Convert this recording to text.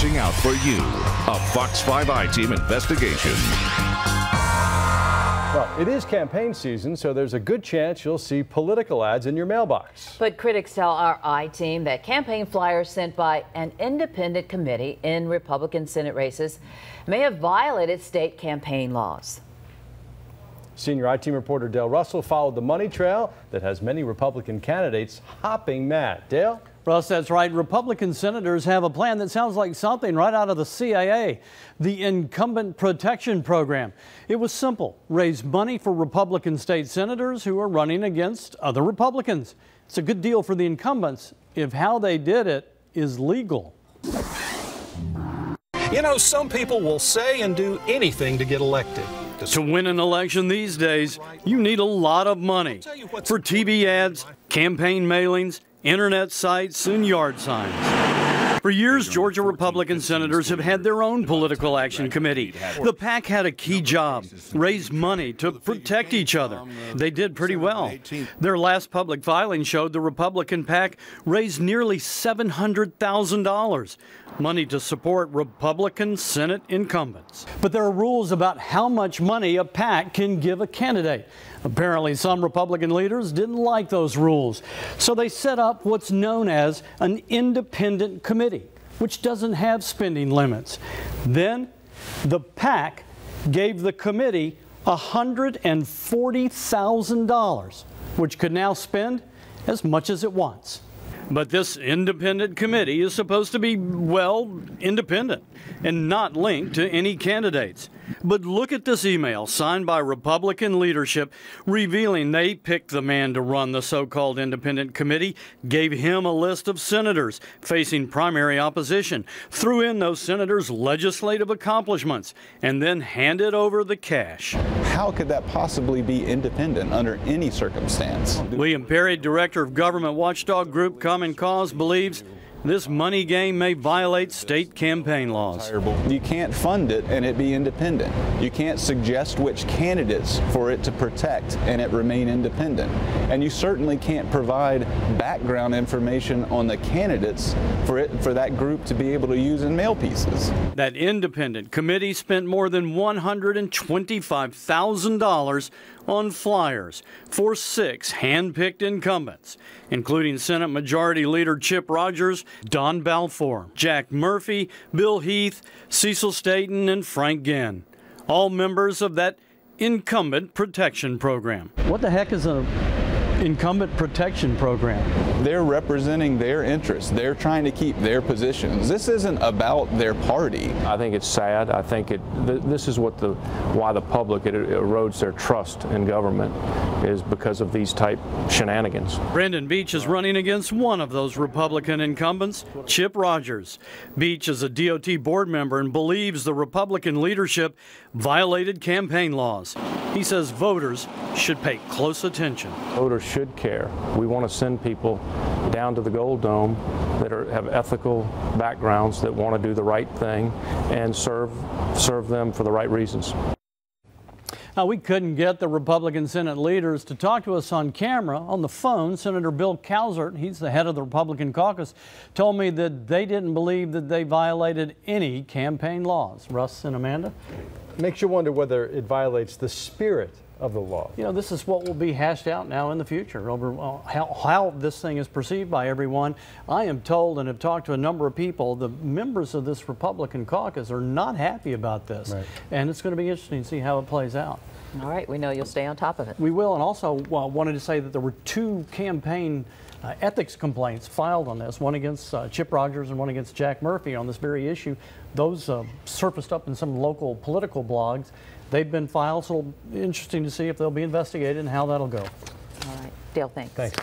watching out for you. A Fox 5 I-Team investigation. Well, it is campaign season, so there's a good chance you'll see political ads in your mailbox. But critics tell our I-Team that campaign flyers sent by an independent committee in Republican Senate races may have violated state campaign laws. Senior I-Team reporter Dale Russell followed the money trail that has many Republican candidates hopping mad. Dale? Russ, that's right. Republican senators have a plan that sounds like something right out of the CIA, the Incumbent Protection Program. It was simple: raise money for Republican state senators who are running against other Republicans. It's a good deal for the incumbents if how they did it is legal. You know, some people will say and do anything to get elected. To win an election these days, you need a lot of money for TV ads, campaign mailings, internet sites, and yard signs. For years, Georgia Republican senators have had their own political action committee. The PAC had a key job: raise money to protect each other. They did pretty well. Their last public filing showed the Republican PAC raised nearly $700,000, money to support Republican Senate incumbents. But there are rules about how much money a PAC can give a candidate. Apparently, some Republican leaders didn't like those rules, so they set up what's known as an independent committee, which doesn't have spending limits. Then, the PAC gave the committee $140,000, which could now spend as much as it wants. But this independent committee is supposed to be, well, independent and not linked to any candidates. But look at this email signed by Republican leadership revealing they picked the man to run the so-called independent committee, gave him a list of senators facing primary opposition, threw in those senators' legislative accomplishments, and then handed over the cash. How could that possibly be independent under any circumstance? William Perry, director of government watchdog group Common Cause, believes this money game may violate state campaign laws. You can't fund it and it be independent. You can't suggest which candidates for it to protect and it remain independent. And you certainly can't provide background information on the candidates for that group to be able to use in mail pieces. That independent committee spent more than $125,000 on flyers for 6 hand-picked incumbents, including Senate Majority Leader Chip Rogers, Don Balfour, Jack Murphy, Bill Heath, Cecil Staten, and Frank Ginn, all members of that Incumbent Protection Program. What the heck is an Incumbent Protection Program? They're representing their interests. They're trying to keep their positions. This isn't about their party. I think it's sad. I think this is why the public, it erodes their trust in government, is because of these type shenanigans. Brandon Beach is running against one of those Republican incumbents, Chip Rogers. Beach is a DOT board member and believes the Republican leadership violated campaign laws. He says voters should pay close attention. Voters should care. We want to send people down to the Gold Dome that have ethical backgrounds, that want to do the right thing and serve them for the right reasons. Now, we couldn't get the Republican Senate leaders to talk to us on camera. On the phone, Senator Bill Cowsert, he's the head of the Republican caucus, told me that they didn't believe that they violated any campaign laws. Russ and Amanda? Makes you wonder whether it violates the spirit of the law. You know, this is what will be hashed out now in the future over how this thing is perceived by everyone. I am told, and have talked to a number of people, the members of this Republican caucus are not happy about this. Right. And it's going to be interesting to see how it plays out. All right, we know you'll stay on top of it. We will, and also wanted to say that there were 2 campaign ethics complaints filed on this, one against Chip Rogers and one against Jack Murphy on this very issue. Those surfaced up in some local political blogs. They've been filed, so it'll be interesting to see if they'll be investigated and how that'll go. All right, Dale, thanks. Thanks.